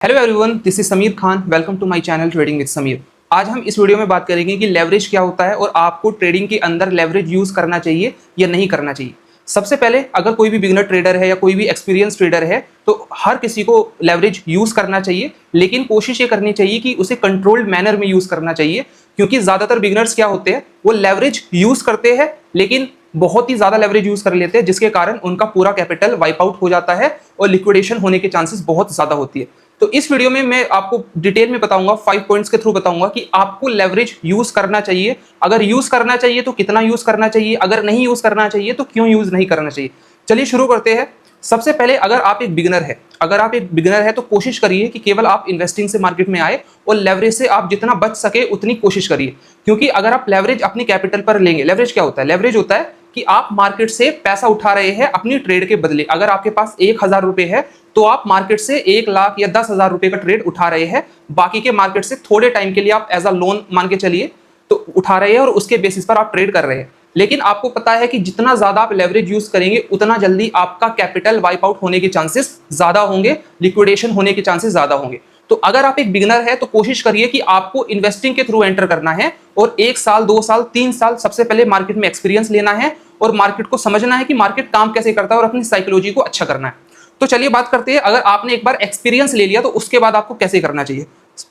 Hello everyone, this is Sameer Khan. Welcome to my channel trading with Sameer. आज हम इस video में बात करेंगे कि लेवरेज क्या होता है और आपको ट्रेडिंग के अंदर लेवरेज यूज करना चाहिए या नहीं करना चाहिए। सबसे पहले, अगर कोई भी बिगिनर ट्रेडर है या कोई भी एक्सपीरियंस ट्रेडर है तो हर किसी को लेवरेज यूज करना चाहिए, लेकिन कोशिश ये करनी चाहिए कि उसे कंट्रोल्ड मैनर में यूज करना चाहिए। क्योंकि ज्यादातर बिगिनर्स क्या होते हैं, वो लेवरेज यूज करते हैं लेकिन बहुत ही ज्यादा लेवरेज यूज कर लेते हैं, जिसके कारण उनका पूरा कैपिटल वाइप आउट हो जाता है और लिक्विडेशन होने के चांसेस बहुत ज्यादा होती है। तो इस वीडियो में मैं आपको डिटेल में बताऊंगा, 5 पॉइंट्स के थ्रू बताऊंगा कि आपको लेवरेज यूज करना चाहिए। अगर यूज करना चाहिए तो कितना यूज करना चाहिए, अगर नहीं यूज करना चाहिए तो क्यों यूज नहीं करना चाहिए। चलिए शुरू करते हैं। सबसे पहले, अगर आप एक बिगिनर है तो कोशिश करिए कि केवल आप इन्वेस्टिंग से मार्केट में आए और लेवरेज से आप जितना बच सके उतनी कोशिश करिए। क्योंकि अगर आप लेवरेज अपनी कैपिटल पर लेंगे, लेवरेज क्या होता है? लेवरेज होता है कि आप मार्केट से पैसा उठा रहे हैं अपनी ट्रेड के बदले। अगर आपके पास 1,000 रुपए है तो आप मार्केट से 1 लाख या 10,000 रुपए का ट्रेड उठा रहे हैं। बाकी के मार्केट से थोड़े टाइम के लिए आप एज अ लोन मान के चलिए तो उठा रहे हैं और उसके बेसिस पर आप ट्रेड कर रहे हैं। लेकिन आपको पता है कि जितना ज्यादा आप लेवरेज यूज करेंगे उतना जल्दी आपका कैपिटल वाइप आउट होने के चांसेस ज्यादा होंगे, लिक्विडेशन होने के चांसेस ज्यादा होंगे। तो अगर आप एक बिगिनर है तो कोशिश करिए कि आपको इन्वेस्टिंग के थ्रू एंटर करना है और 1 साल 2 साल 3 साल सबसे पहले मार्केट में एक्सपीरियंस लेना है और मार्केट को समझना है कि मार्केट काम कैसे करता है और अपनी साइकोलॉजी को अच्छा करना है। तो चलिए बात करते हैं, अगर आपने एक बार एक्सपीरियंस ले लिया तो उसके बाद आपको कैसे करना चाहिए।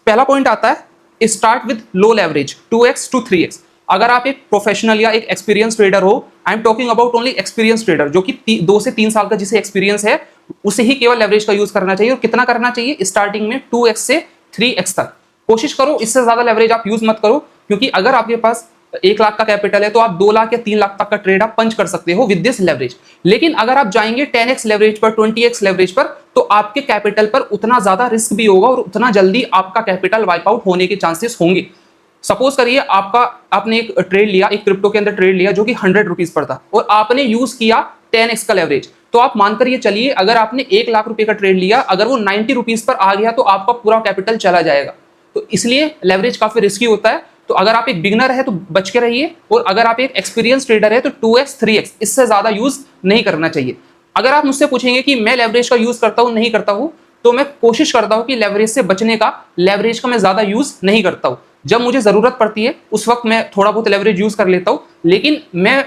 पहला पॉइंट आता है start with low leverage, 2x to 3x। अगर आप एक प्रोफेशनल या एक एक्सपीरियंस ट्रेडर हो, I am talking about only experience trader, जो कि 2 से 3 साल का जिसे एक्सपीरियंस है, उसे ही केवल लेवरेज का यूज करना चाहिए। और कितना करना चाहिए? स्टार्टिंग में 2x से 3x तक कोशिश करो। इससे ज्यादा लेवरेज आप यूज मत करो, क्योंकि अगर आपके पास 1 लाख का कैपिटल है तो आप 2 लाख या 3 लाख तक का ट्रेड आप पंच कर सकते हो विद दिस लेवरेज। लेकिन अगर आप जाएंगे 10x लेवरेज पर, 20x लेवरेज पर, तो आपके कैपिटल पर उतना ज्यादा रिस्क भी होगा और उतना जल्दी आपका कैपिटल वाइप आउट होने के चांसेस होंगे। सपोज करिए आपने एक ट्रेड लिया, एक क्रिप्टो के अंदर ट्रेड लिया जो कि 100 रुपीज पर था और आपने यूज किया 10x का लेवरेज। तो आप मानकर ये चलिए, अगर आपने 1 लाख रुपए का ट्रेड लिया, अगर वो 90 रुपीज पर आ गया तो आपका पूरा कैपिटल चला जाएगा। तो इसलिए लेवरेज काफी रिस्की होता है। तो अगर आप एक बिगिनर है तो बच के रहिए, और अगर आप एक एक्सपीरियंस ट्रेडर है तो 2x 3x इससे ज्यादा यूज नहीं करना चाहिए। अगर आप मुझसे पूछेंगे कि मैं लेवरेज का यूज करता हूं नहीं करता हूं, तो मैं कोशिश करता हूं कि लेवरेज से बचने का, लेवरेज का मैं ज्यादा यूज नहीं करता हूं। जब मुझे जरूरत पड़ती है उस वक्त मैं थोड़ा बहुत लेवरेज यूज कर लेता हूं, लेकिन मैं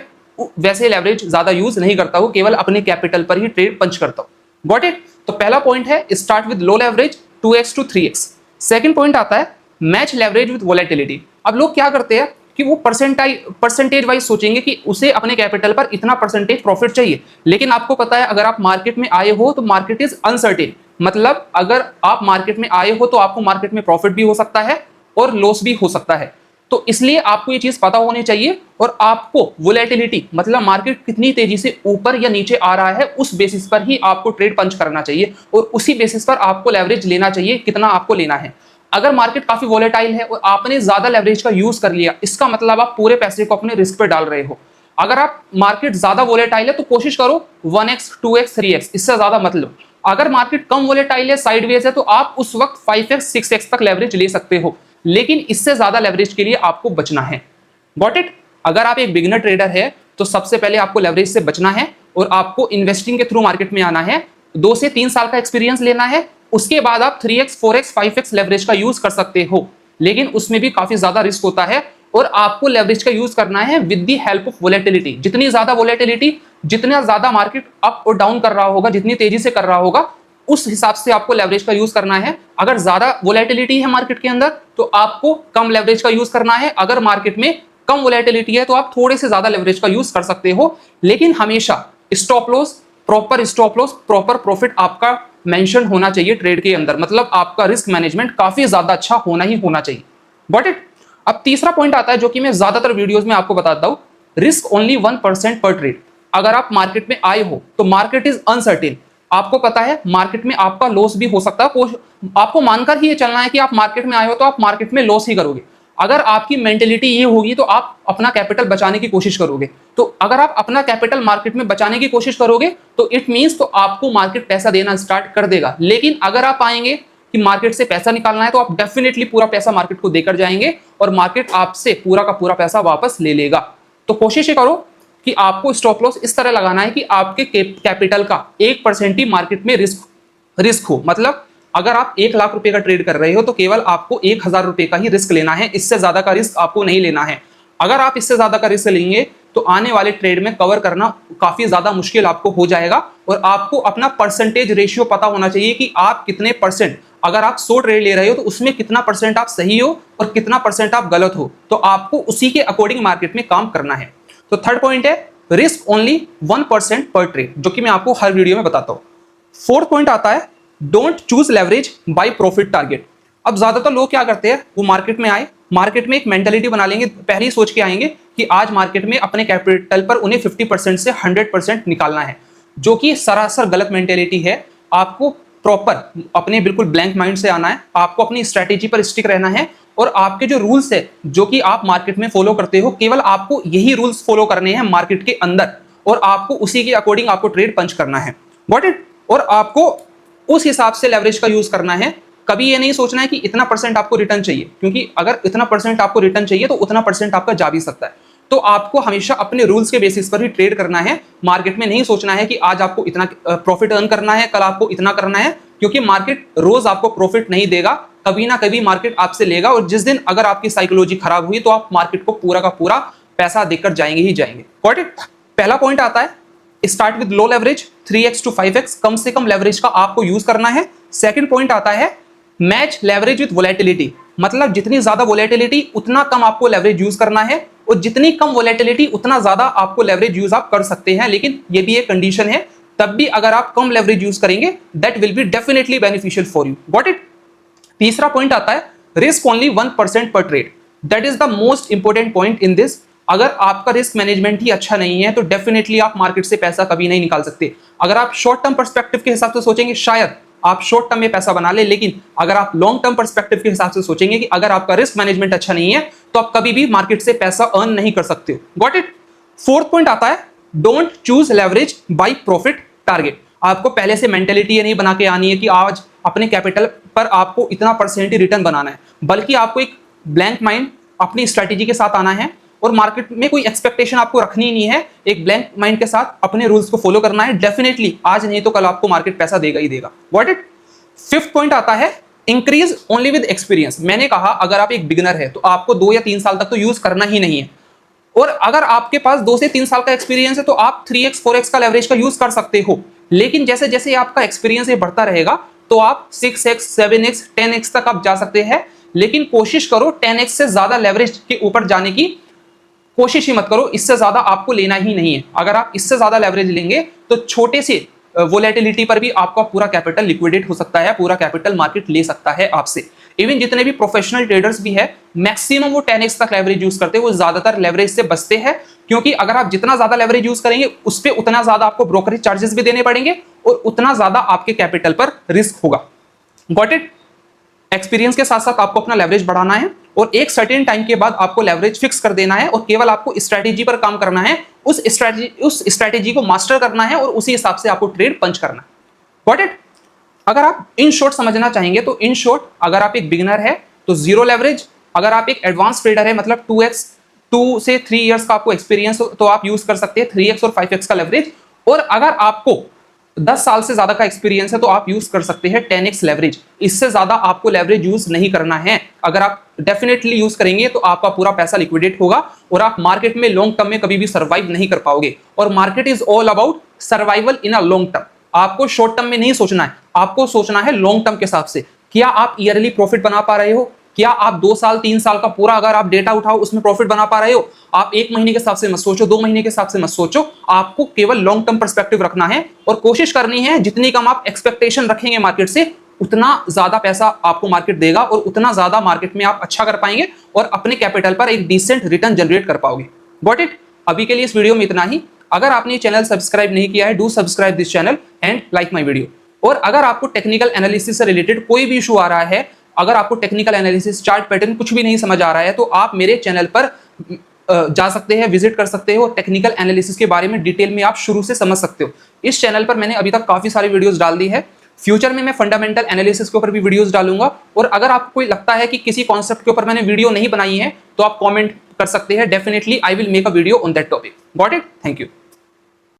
वैसे लेवरेज ज्यादा यूज नहीं करता हूं, केवल अपने कैपिटल पर ही ट्रेड पंच करता हूं। Got it? तो पहला पॉइंट है start with low leverage, 2x to 3x। Second point आता है मैच लेवरेज विद वोलेटिलिटी। अब लोग क्या करते हैं कि वो परसेंटेज वाइज सोचेंगे कि उसे अपने कैपिटल पर इतना परसेंटेज प्रॉफिट चाहिए। लेकिन आपको पता है, अगर आप मार्केट में आए हो तो मार्केट इज अनसर्टेन। मतलब अगर आप मार्केट में आए हो तो आपको मार्केट में प्रॉफिट भी हो सकता है और लॉस भी हो सकता है। तो इसलिए आपको ये चीज पता होनी चाहिए और आपको वोलेटिलिटी, मतलब मार्केट कितनी तेजी से ऊपर या नीचे आ रहा है, उस बेसिस पर ही आपको ट्रेड पंच करना चाहिए और उसी बेसिस पर आपको लेवरेज लेना चाहिए, कितना आपको लेना है। अगर मार्केट काफी वोलेटाइल है और आपने ज्यादा लेवरेज का यूज कर लिया, इसका मतलब आप पूरे पैसे को अपने रिस्क पे डाल रहे हो। अगर आप मार्केट ज्यादा वोलेटाइल है तो कोशिश करो 1x 2x 3x, इससे ज्यादा मत लो। अगर मार्केट कम वोलेटाइल है, साइडवेज है, तो आप उस वक्त 5x 6x तक लेवरेज ले सकते हो, लेकिन इससे ज्यादा लेवरेज के लिए आपको बचना है। Got it? अगर आप एक बिगिनर ट्रेडर है तो सबसे पहले आपको लेवरेज से बचना है और आपको इन्वेस्टिंग के थ्रू मार्केट में आना है। 2 से 3 साल का एक्सपीरियंस लेना है, उसके बाद आप 3x 4x 5x लेवरेज का यूज कर सकते हो, लेकिन उसमें भी काफी ज्यादा रिस्क होता है। और आपको लेवरेज का यूज करना है with the help of volatility. जितनी ज्यादा वोलेटिलिटी, जितना ज्यादा मार्केट अप और डाउन कर रहा होगा, जितनी तेजी से कर रहा होगा, उस हिसाब से आपको लेवरेज का यूज करना है। अगर ज्यादा वोलेटिलिटी है मार्केट के अंदर तो आपको कम लेवरेज का यूज करना है। अगर मार्केट में कम वोलेटिलिटी है तो आप थोड़े से ज्यादा लेवरेज का यूज कर सकते हो, लेकिन हमेशा stop loss, proper stop loss, proper profit आपका मेंशन होना चाहिए ट्रेड के अंदर। मतलब आपका रिस्क मैनेजमेंट काफी ज्यादा अच्छा होना ही होना चाहिए। Got it? अब तीसरा पॉइंट आता है जो कि मैं ज्यादातर वीडियोस में आपको बताता हूं, रिस्क ओनली 1% पर ट्रेड। अगर आप मार्केट में आए हो तो मार्केट इज अनसर्टेन। आपको पता है मार्केट में आपका लॉस भी हो सकता है। आपको मानकर ही ये चलना है कि आप मार्केट में आए हो तो आप मार्केट में लॉस ही करोगे। अगर आपकी मेंटेलिटी ये होगी तो आप अपना कैपिटल बचाने की कोशिश करोगे। तो अगर आप अपना कैपिटल मार्केट में बचाने की कोशिश करोगे तो इट मींस तो आपको मार्केट पैसा देना स्टार्ट कर देगा। लेकिन अगर आप आएंगे कि मार्केट से पैसा निकालना है तो आप डेफिनेटली पूरा पैसा मार्केट को देकर जाएंगे और मार्केट आपसे पूरा का पूरा पैसा वापस ले लेगा। तो कोशिश ये करो कि आपको स्टॉप लॉस इस तरह लगाना है कि आपके कैपिटल का 1% ही मार्केट में रिस्क हो। मतलब अगर आप 1 लाख रुपए का ट्रेड कर रहे हो तो केवल आपको 1,000 रुपए का ही रिस्क लेना है, इससे ज्यादा का रिस्क आपको नहीं लेना है। अगर आप इससे ज्यादा का रिस्क लेंगे तो आने वाले ट्रेड में कवर करना काफी ज्यादा मुश्किल आपको हो जाएगा। और आपको अपना परसेंटेज रेशियो पता होना चाहिए कि आप कितने परसेंट, अगर आप 100 ट्रेड ले रहे हो तो उसमें कितना परसेंट आप सही हो और कितना परसेंट आप गलत हो, तो आपको उसी के अकॉर्डिंग मार्केट में काम करना है। तो थर्ड पॉइंट है रिस्क ओनली 1% पर ट्रेड, जो कि मैं आपको हर वीडियो में बताता हूं। फोर्थ पॉइंट आता है don't choose leverage by profit target. अब ज्यादातर लोग क्या करते हैं, वो मार्केट में आए, मार्केट में एक मेंटालिटी बना लेंगे, पहले ही सोच के आएंगे कि आज मार्केट में अपने कैपिटल पर उन्हें 50% से 100% निकालना है, जो कि सरासर गलत मेंटालिटी है। आपको प्रॉपर अपने बिल्कुल ब्लैंक माइंड से आना है, आपको अपनी स्ट्रैटेजी पर स्टिक रहना है और आपके जो रूल्स है जो कि आप मार्केट में फॉलो करते हो, केवल आपको यही रूल्स फॉलो करने हैं मार्केट के अंदर और आपको उसी के अकॉर्डिंग आपको ट्रेड पंच करना है। Got it? और आपको उस हिसाब से लेवरेज का यूज करना है। कभी ये नहीं सोचना है कि इतना परसेंट आपको रिटर्न चाहिए, क्योंकि अगर इतना परसेंट आपको रिटर्न चाहिए तो उतना परसेंट आपका जा भी सकता है। तो आपको हमेशा अपने रूल्स के बेसिस पर ही ट्रेड करना है। मार्केट में नहीं सोचना है कि आज आपको इतना प्रॉफिट अर्न करना है, कल आपको इतना करना है, क्योंकि मार्केट रोज आपको प्रॉफिट नहीं देगा, कभी ना कभी मार्केट आपसे लेगा। और जिस दिन अगर आपकी साइकोलॉजी खराब हुई तो आप मार्केट को पूरा का पूरा पैसा देकर जाएंगे ही जाएंगे। Got it? पहला पॉइंट आता है start with low leverage, 3x to 5x, कम से कम लेवरेज का आपको यूज करना है। सेकंड पॉइंट आता है मैच लेवरेज विद वोलेटिलिटी, मतलब जितनी ज्यादा वोलेटिलिटी उतना कम आपको लेवरेज यूज करना है, और जितनी कम वोलेटिलिटी उतना ज्यादा आपको लेवरेज यूज आप कर सकते हैं। लेकिन ये भी एक कंडीशन है, तब भी अगर आप कम लेवरेज यूज करेंगे that will be definitely beneficial for you. Got it? तीसरा पॉइंट आता है रिस्क ओनली 1% पर trade, that is the most important point in this. अगर आपका रिस्क मैनेजमेंट ही अच्छा नहीं है तो डेफिनेटली आप मार्केट से पैसा कभी नहीं निकाल सकते। अगर आप शॉर्ट टर्म पर्सपेक्टिव के हिसाब से सोचेंगे शायद आप शॉर्ट टर्म में पैसा बना ले, लेकिन अगर आप लॉन्ग टर्म पर्सपेक्टिव के हिसाब से सोचेंगे कि अगर आपका रिस्क मैनेजमेंट अच्छा नहीं है तो आप कभी भी मार्केट से पैसा अर्न नहीं कर सकते। Got it? फोर्थ पॉइंट आता है don't choose leverage by profit target. आपको पहले से मेंटेलिटी ये नहीं बना के आनी है कि आज अपने कैपिटल पर आपको इतना परसेंट ही रिटर्न बनाना है, बल्कि आपको एक ब्लैंक माइंड अपनी स्ट्रेटेजी के साथ आना है और मार्केट में कोई एक्सपेक्टेशन आपको रखनी नहीं है। एक ब्लैंक माइंड के साथ अपने रूल्स को फॉलो करना है। डेफिनेटली आज नहीं तो कल आपको मार्केट पैसा देगा ही देगा। What it? फिफ्थ पॉइंट आता है इंक्रीज ओनली विद एक्सपीरियंस। मैंने कहा अगर आप एक बिगिनर है तो आपको 2 या 3 साल तक तो यूज करना ही नहीं है, और अगर आपके पास 2 से 3 साल का एक्सपीरियंस है तो आप 3x 4x का लेवरेज का यूज कर सकते हो। लेकिन जैसे जैसे आपका एक्सपीरियंस बढ़ता रहेगा तो आप 6x 7x 10x तक आप जा सकते हैं। लेकिन कोशिश करो 10x से ज्यादा लेवरेज के ऊपर जाने की कोशिश ही मत करो, इससे ज्यादा आपको लेना ही नहीं है। अगर आप इससे ज्यादा लेवरेज लेंगे तो छोटे से वोलेटिलिटी पर भी आपका पूरा कैपिटल लिक्विडेट हो सकता है, पूरा कैपिटल मार्केट ले सकता है आपसे। इवन जितने भी प्रोफेशनल ट्रेडर्स भी है मैक्सिमम वो 10x तक लेवरेज यूज करते हैं, वो ज्यादातर लेवरेज से बचते हैं, क्योंकि अगर आप जितना ज्यादा लेवरेज यूज करेंगे उस पर उतना ज्यादा आपको ब्रोकरेज चार्जेस भी देने पड़ेंगे और उतना ज्यादा आपके कैपिटल पर रिस्क होगा। Got it? एक्सपीरियंस के साथ साथ आपको अपना लेवरेज बढ़ाना है और एक सर्टेन टाइम के बाद आपको लेवरेज फिक्स कर देना है और केवल आपको स्ट्रैटेजी पर काम करना है, उस स्ट्रैटेजी को मास्टर करना है और उसी हिसाब से आपको ट्रेड पंच करना है। Got it? अगर आप इन शॉर्ट समझना चाहेंगे तो इन शॉर्ट अगर आप एक बिगिनर है तो जीरो लेवरेज, अगर आप एक एडवांस ट्रेडर है मतलब 2 से 3 इयर्स का आपको एक्सपीरियंस हो तो आप यूज कर सकते हैं 3x और 5x का लेवरेज, और अगर आपको 10 साल से ज्यादा का एक्सपीरियंस है तो आप यूज कर सकते हैं 10x लेवरेज। इससे ज्यादा आपको लेवरेज यूज नहीं करना है। अगर आप डेफिनेटली यूज करेंगे तो आपका पूरा पैसा लिक्विडेट होगा और आप मार्केट में लॉन्ग टर्म में कभी भी सर्वाइव नहीं कर पाओगे। और market is all about survival in a long term. आपको शॉर्ट टर्म में नहीं सोचना है, आपको सोचना है लॉन्ग टर्म के हिसाब से। क्या आप ईयरली प्रॉफिट बना पा रहे हो? क्या आप 2 साल 3 साल का पूरा अगर आप डेटा उठाओ उसमें प्रॉफिट बना पा रहे हो? आप 1 महीने के हिसाब से मत सोचो, 2 महीने के हिसाब से मत सोचो, आपको केवल लॉन्ग टर्म पर्सपेक्टिव रखना है और कोशिश करनी है जितनी कम आप एक्सपेक्टेशन रखेंगे मार्केट से उतना ज्यादा पैसा आपको मार्केट देगा और उतना ज्यादा मार्केट में आप अच्छा कर पाएंगे और अपने कैपिटल पर एक डिसेंट रिटर्न जनरेट कर पाओगे। Got it? अभी के लिए इस वीडियो में इतना ही। अगर आपने चैनल सब्सक्राइब नहीं किया है, do subscribe this channel and like my video. और अगर आपको टेक्निकल एनालिसिस से रिलेटेड कोई भी इशू आ रहा है, अगर आपको टेक्निकल एनालिसिस चार्ट पैटर्न कुछ भी नहीं समझ आ रहा है तो आप मेरे चैनल पर जा सकते हैं, विजिट कर सकते हो। टेक्निकल एनालिसिस के बारे में डिटेल में आप शुरू से समझ सकते हो। इस चैनल पर मैंने अभी तक काफी सारी वीडियोस डाल दी है। फ्यूचर में मैं फंडामेंटल एनालिसिस के ऊपर भी वीडियोस डालूंगा। और अगर आपको कोई लगता है कि किसी कॉन्सेप्ट के ऊपर मैंने वीडियो नहीं बनाई है तो आप कमेंट कर सकते हैं। Definitely I will make a video on that topic. Got it? Thank you.